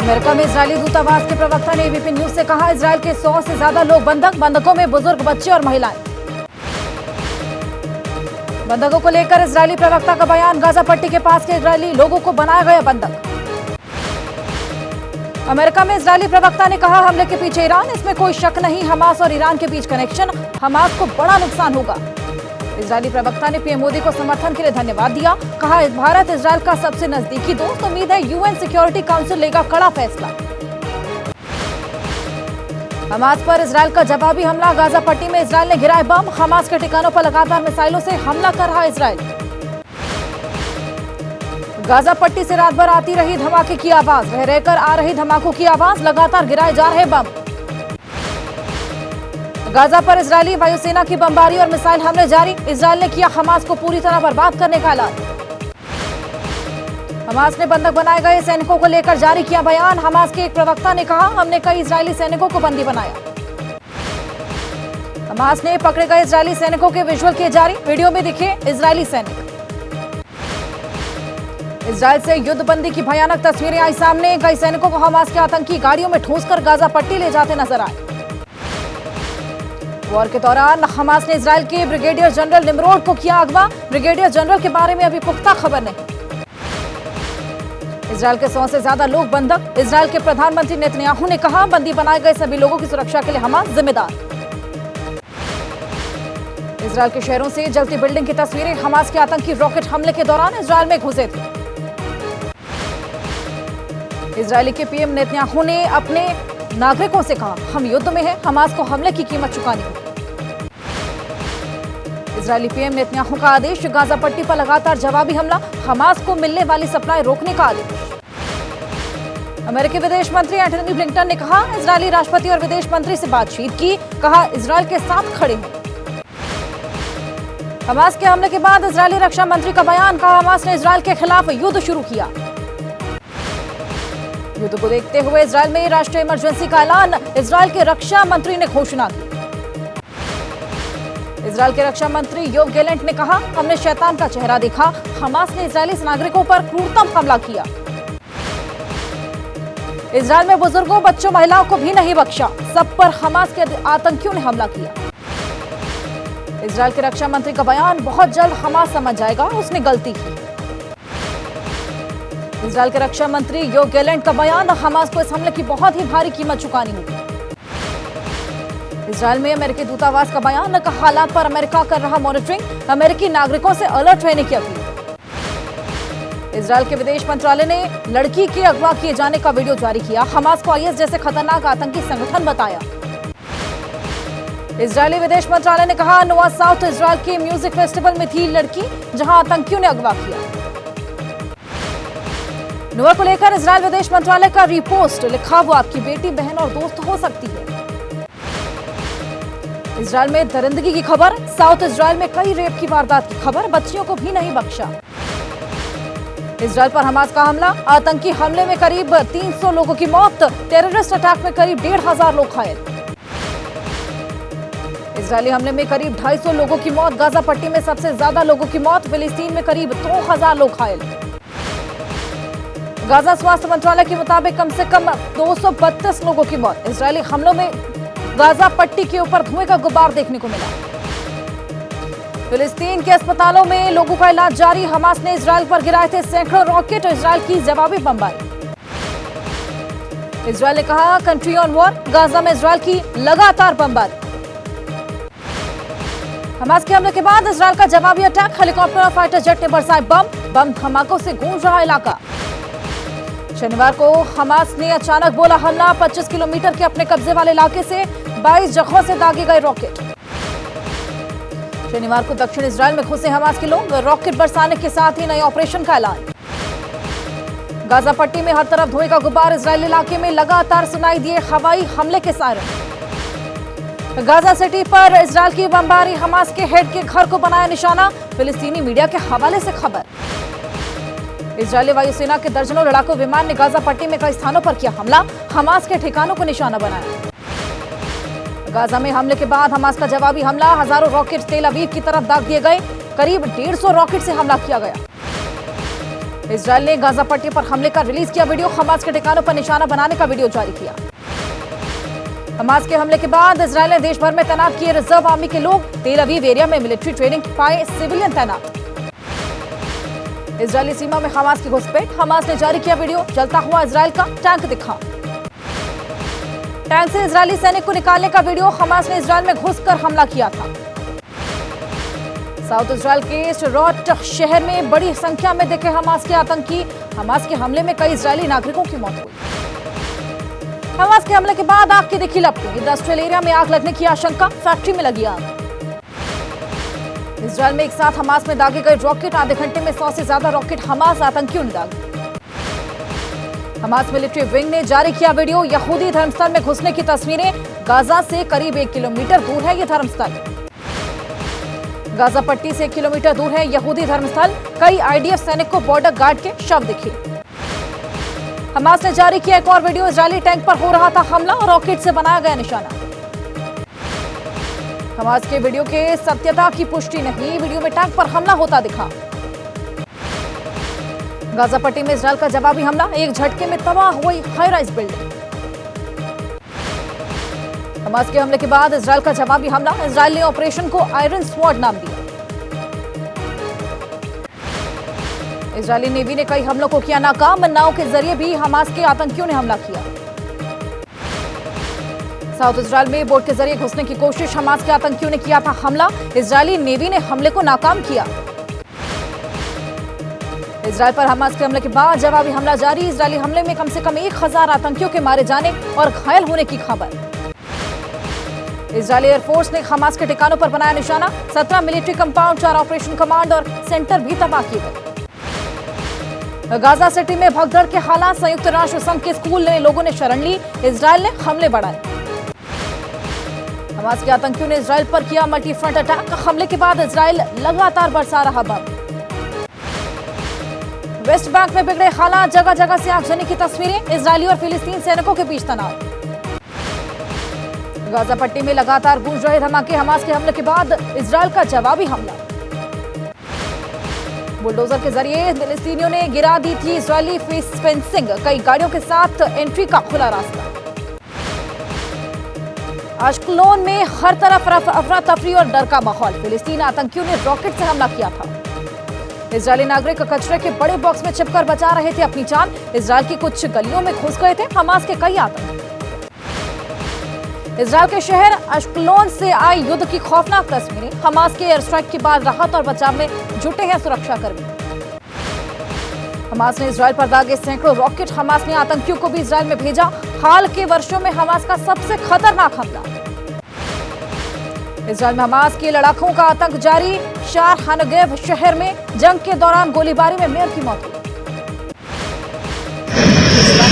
America में Israeli दूतावास के प्रवक्ता ने एबीपी न्यूज से कहा, इजरायल के 100 से ज्यादा लोग बंधकों में बुजुर्ग, बच्चे और महिलाएं। बंधकों को लेकर इजरायली प्रवक्ता का बयान, गाजा पट्टी के पास के इजरायली लोगों को बनाया गया बंधक। अमेरिका में इजरायली प्रवक्ता ने कहा, हमले के पीछे ईरान, इसमें कोई शक नहीं। हमास और ईरान के बीच कनेक्शन, हमास को बड़ा नुकसान होगा। इजरायली प्रवक्ता ने पीएम मोदी को समर्थन के लिए धन्यवाद दिया। कहा, भारत इजरायल का सबसे नजदीकी दोस्त, उम्मीद है यूएन सिक्योरिटी काउंसिल लेगा कड़ा फैसला। हमास पर इजरायल का जवाबी हमला, गाजा पट्टी में इजरायल ने गिराए बम। हमास के ठिकानों पर लगातार मिसाइलों से हमला कर रहा इजरायल। गाजा पट्टी से रात भर आती रही धमाके की आवाज, रह रहकर आ रही धमाकों की आवाज, लगातार गिराए जा रहे बम। गाजा पर इजरायली वायुसेना की बमबारी और मिसाइल हमले जारी, इजरायल ने किया हमास को पूरी तरह बर्बाद करने का ऐलान। हमास ने बंधक बनाए गए सैनिकों को लेकर जारी किया बयान। हमास के एक प्रवक्ता ने कहा, हमने कई इजरायली सैनिकों को बंदी बनाया। हमास ने पकड़े गए इजरायली सैनिकों के विजुअल किए जारी, वीडियो में दिखे इजरायली सैनिक। इजरायल से युद्धबंदी की भयानक तस्वीरें आई सामने, कई सैनिकों को हमास के आतंकी गाड़ियों में ठूंसकर गाजा पट्टी ले जाते नजर आए। वॉर के दौरान हमास ने इजरायल के ब्रिगेडियर जनरल निमरोड को किया अगवा। ब्रिगेडियर जनरल के बारे में अभी पुख्ता खबर नहीं। इजरायल के 100 से ज्यादा लोग बंधक, इजरायल के प्रधानमंत्री नेतन्याहू ने कहा, बंदी बनाए गए सभी लोगों की सुरक्षा के लिए हमास जिम्मेदार। इजरायल के शहरों से जलती बिल्डिंग की तस्वीरें, हमास के आतंकी रॉकेट हमले के दौरान इजरायल में घुसे थे। इजरायली के पीएम नेतन्याहू ने अपने नागरिकों से कहा, हम युद्ध में हैं, हमास को हमले की कीमत चुकानी होगी। इजरायली पीएम नेतन्याहू का आदेश, गाजा पट्टी पर लगातार जवाबी हमला, हमास को मिलने वाली सप्लाई रोकने का आदेश। अमेरिकी विदेश मंत्री एंटनी ब्लिंकन ने कहा, इजरायली राष्ट्रपति और विदेश मंत्री से बातचीत की, कहा इजरायल के साथ खड़े हैं। हमास के हमले के बाद इजरायली रक्षा मंत्री का बयान, कहा हमास ने इजरायल के खिलाफ युद्ध शुरू किया। युद्ध को देखते हुए इजरायल में राष्ट्रीय इमरजेंसी का ऐलान, इजरायल के रक्षा मंत्री ने घोषणा की। इजरायल के रक्षा मंत्री योव गैलेंट ने कहा, हमने शैतान का चेहरा देखा, हमास ने इजरायली नागरिकों पर क्रूरतम हमला किया। इजरायल में बुजुर्गों, बच्चों, महिलाओं को भी नहीं बख्शा, सब पर हमास के आतंकियों ने हमला किया। इजरायल के रक्षा मंत्री का बयान, बहुत जल्द हमास समझ जाएगा उसने गलती की। इजरायल के रक्षा मंत्री योव गैलेंट का बयान, हमास को इस हमले की बहुत ही भारी कीमत चुकानी होगी। इजरायल में अमेरिकी दूतावास का बयान, कहा हालात पर अमेरिका कर रहा मॉनिटरिंग, अमेरिकी नागरिकों से अलर्ट रहने की अपील। इजरायल के विदेश मंत्रालय ने लड़की के अगवा किए जाने का वीडियो जारी किया, हमास को आईएस जैसे खतरनाक आतंकी संगठन बताया। इजरायली विदेश मंत्रालय ने कहा, नोआ साउथ इजरायल के म्यूजिक फेस्टिवल में थी लड़की, जहां आतंकियों ने अगवा किया। नोआ को लेकर इजरायल विदेश मंत्रालय का रिपोस्ट, लिखा, वो आपकी बेटी, बहन और दोस्त हो सकती है। इजरायल में दरिंदगी की खबर, साउथ इजरायल में कई रेप की वारदात की खबर, बच्चियों को भी नहीं बख्शा। इजरायल पर हमास का हमला, आतंकी हमले में करीब 300 लोगों की मौत, टेररिस्ट अटैक में करीब 1,500 लोग घायल। इजरायली हमले में करीब 250 लोगों की मौत, गाजा पट्टी में सबसे ज्यादा लोगों की मौत, फिलिस्तीन में करीब 2000 लोग घायल। गाजा स्वास्थ्य मंत्रालय के मुताबिक कम से कम 232 लोगों की मौत। इजरायली हमलों में गाजा पट्टी के ऊपर धुएं का गुब्बार देखने को मिला। फिलिस्तीन के अस्पतालों में लोगों का इलाज जारी, हमास ने इजरायल पर गिराए थे सैकड़ों रॉकेट, इजरायल की जवाबी बमबारी। इजरायल ने कहा, कंट्री ऑन वॉर, गाजा में इजरायल की लगातार बमबारी। हमास के हमले के बाद इजरायल का जवाबी अटैक, हेलीकॉप्टर और फाइटर जेट ने बरसाए बम धमाकों से गूंज रहा इलाका। शनिवार को हमास ने अचानक बोला हमला, 25 किलोमीटर के अपने कब्जे वाले इलाके से 22 जगहों से दागे गए रॉकेट। शनिवार को दक्षिण इजरायल में घुसे हमास के लोग, रॉकेट बरसाने के साथ ही नए ऑपरेशन का ऐलान। गाजा पट्टी में हर तरफ धुएं का गुब्बार, इजरायल इलाके में लगातार सुनाई दिए हवाई हमले के सायरन। गाजा सिटी पर इजरायल की बमबारी, हमास के हेड के घर को बनाया निशाना, फिलिस्तीनी मीडिया के हवाले से खबर। इजरायली वायुसेना के दर्जनों लड़ाकू विमान ने गाजा पट्टी में कई स्थानों पर किया हमला, हमास के ठिकानों को निशाना बनाया। गाजा में हमले के बाद हमास का जवाबी हमला, हजारों रॉकेट तेल अवीव की तरफ दाग दिए गए, करीब 150 रॉकेट से हमला किया गया। इजराइल ने गाजा पट्टी पर हमले का रिलीज किया वीडियो, हमास के ठिकानों पर निशाना बनाने का वीडियो जारी किया। हमास के हमले के बाद इजराइल ने देश भर में तैनात किए रिजर्व आर्मी के लोग, तेल अवीव एरिया में मिलिट्री ट्रेनिंग पाए सिविलियन तैनात। इजरायली सीमा में हमास की घुसपैठ, हमास ने जारी किया वीडियो, जलता हुआ इजराइल का टैंक दिखा। टैंक से इजरायली सैनिक को निकालने का वीडियो, हमास ने इजराइल में घुसकर हमला किया था। साउथ इजराइल के शरोट शहर में बड़ी संख्या में दिखे हमास के आतंकी, हमास के हमले में कई इजरायली नागरिकों की मौत हुई। हमास के हमले के बाद आग की दिखी लपटें, इंडस्ट्रियल एरिया में आग लगने की आशंका, फैक्ट्री में लगी आग। इजराइल में एक साथ हमास में दागे गए रॉकेट, आधे घंटे में 100 से ज्यादा रॉकेट हमास आतंकियों ने दागे। हमास मिलिट्री विंग ने जारी किया वीडियो, यहूदी धर्मस्थल में घुसने की तस्वीरें, गाजा से करीब 1 किलोमीटर दूर है यह धर्मस्थल। गाजा पट्टी से 1 किलोमीटर दूर है यहूदी धर्मस्थल, कई आईडीएफ सैनिक को बॉर्डर गार्ड के शव दिखे। हमास ने जारी किया एक और वीडियो, इजरायली टैंक पर हो रहा था हमला और रॉकेट से बनाया गया निशाना। हमास के वीडियो के सत्यता की पुष्टि नहीं, वीडियो में टैंक पर हमला होता दिखा। गाजा पट्टी में इजराइल का जवाबी हमला, एक झटके में तबाह हुई हाई राइज बिल्डिंग। हमास के हमले के बाद इजराइल का जवाबी हमला, इजराइल ने ऑपरेशन को आयरन स्वॉर्ड नाम दिया। इजरायली नेवी ने कई हमलों को किया नाकाम, नाव के जरिए भी हमास के आतंकियों ने हमला किया। साउथ इजराइल में बोट के जरिए घुसने की कोशिश, हमास के आतंकियों ने किया था हमला, इजरायली नेवी ने हमले को नाकाम किया। इजराइल पर हमास के हमले के बाद जवाबी हमला जारी, इजरायली हमले में कम से कम 1000 आतंकियों के मारे जाने और घायल होने की खबर। इजरायली एयरफोर्स ने हमास के ठिकानों पर बनाया निशाना, 17 मिलिट्री कंपाउंड, 4 ऑपरेशन कमांड और सेंटर भी तबाह किए गए। गाजा सिटी में भगदड़ के हालात, संयुक्त राष्ट्र संघ के स्कूल में लोगों ने शरण ली, इजराइल ने हमले बढ़ाए। हमास के आतंकियों ने इजराइल पर किया मल्टी फ्रंट अटैक, हमले के बाद इजराइल लगातार बरसा रहा बम। वेस्ट बैंक में बिगड़े हालात, जगह जगह से आगजनी की तस्वीरें, इजरायली और फिलिस्तीन सैनिकों के बीच तनाव। गाजा पट्टी में लगातार गूंज रहे धमाके, हमास के हमले के बाद इजराइल का जवाबी हमला। बुलडोजर के जरिए फिलिस्तीनियों ने गिरा दी थी इजरायली फेंसिंग, कई गाड़ियों के साथ एंट्री का खुला रास्ता। अश्कलोन में हर तरफ अफरा तफरी और डर का माहौल, फिलिस्तीनी आतंकियों ने रॉकेट से हमला किया था। इजरायली नागरिक कचरे के बड़े बॉक्स में छिपकर बचा रहे थे अपनी जान, इजराइल की कुछ गलियों में घुस गए थे हमास के कई आतंकी। इजराइल के शहर अश्कलोन से आई युद्ध की खौफनाक तस्वीरें, हमास के एयर स्ट्राइक के बाद राहत और बचाव में जुटे हैं सुरक्षाकर्मी। हमास ने इजराइल पर दागे सैकड़ों रॉकेट, हमास ने आतंकियों को भी इजराइल में भेजा, हाल के वर्षों में हमास का सबसे खतरनाक हमला। इजराइल में हमास के लड़ाकों का आतंक जारी, शार हानगेव शहर में जंग के दौरान गोलीबारी में मेयर की मौत हुई।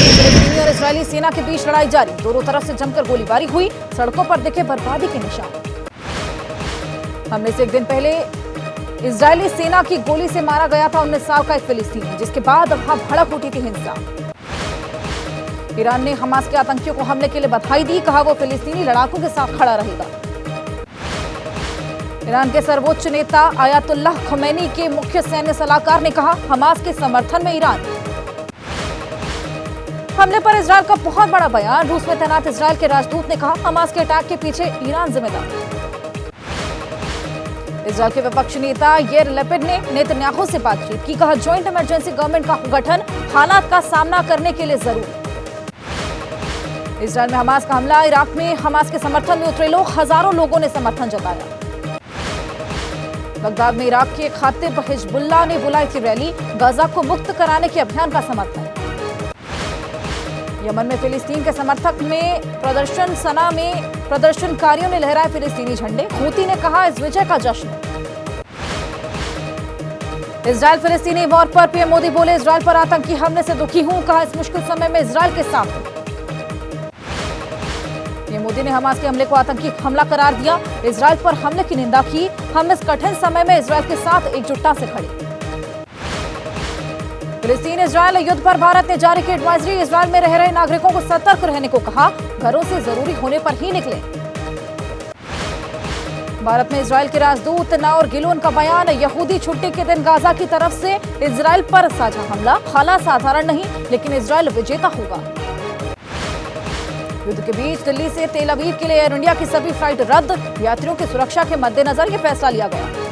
फिलिस्तीनी और इजरायली सेना के बीच लड़ाई जारी, दोनों तरफ से जमकर गोलीबारी हुई, सड़कों पर दिखे बर्बादी के निशान। हमले से एक दिन पहले इजरायली सेना की गोली से मारा गया था 19 साल का एक फिलिस्तीनी, जिसके बाद वहां भड़क उठी थी हिंसा। ईरान ने हमास के आतंकियों को हमले के लिए बधाई दी, कहा वो फिलिस्तीनी लड़ाकों के साथ खड़ा रहेगा। ईरान के सर्वोच्च नेता आयतुल्लाह खमैनी के मुख्य सैन्य सलाहकार ने कहा, हमास के समर्थन में ईरान। हमले पर इजराइल का बहुत बड़ा बयान, रूस में तैनात इजराइल के राजदूत ने कहा, हमास के अटैक के पीछे ईरान जिम्मेदार। इजराइल के विपक्षी नेता याइर लैपिड ने नेतन्याहू से बातचीत की, कहा ज्वाइंट इमरजेंसी गवर्नमेंट का गठन हालात का सामना करने के लिए जरूरी। इजराइल में हमास का हमला, इराक में हमास के समर्थन में उतरे लोग, हजारों लोगों ने समर्थन जताया। बगदाद में इराक के खातिब हिजबुल्लाह ने बुलाई थी रैली, गाजा को मुक्त कराने के अभियान का समर्थन। यमन में फिलिस्तीन के समर्थक में प्रदर्शन, सना में प्रदर्शनकारियों ने लहराए फिलिस्तीनी झंडे, हूती ने कहा इस विजय का जश्न। इजराइल फिलिस्तीनी वॉर पर पीएम मोदी बोले, इजराइल पर आतंकी हमले से दुखी हूं, कहा इस मुश्किल समय में इजराइल के साथ हूं। पीएम मोदी ने हमास के हमले को आतंकी हमला करार दिया, इजराइल पर हमले की निंदा की, हम इस कठिन समय में इजराइल के साथ एकजुटता से खड़े। फिलिस्तीन इजराइल युद्ध पर भारत ने जारी की एडवाइजरी, इजराइल में रह रहे नागरिकों को सतर्क रहने को कहा, घरों से जरूरी होने पर ही निकले। भारत में इजराइल के राजदूत नाओर गिलोन का बयान, यहूदी छुट्टी के दिन गाजा की तरफ से इजराइल पर साझा हमला, हालात साधारण नहीं लेकिन इजराइल विजेता होगा। युद्ध के बीच दिल्ली से तेल अवीव के लिए एयर इंडिया की सभी फ्लाइट रद्द, यात्रियों की सुरक्षा के मद्देनजर यह फैसला लिया गया।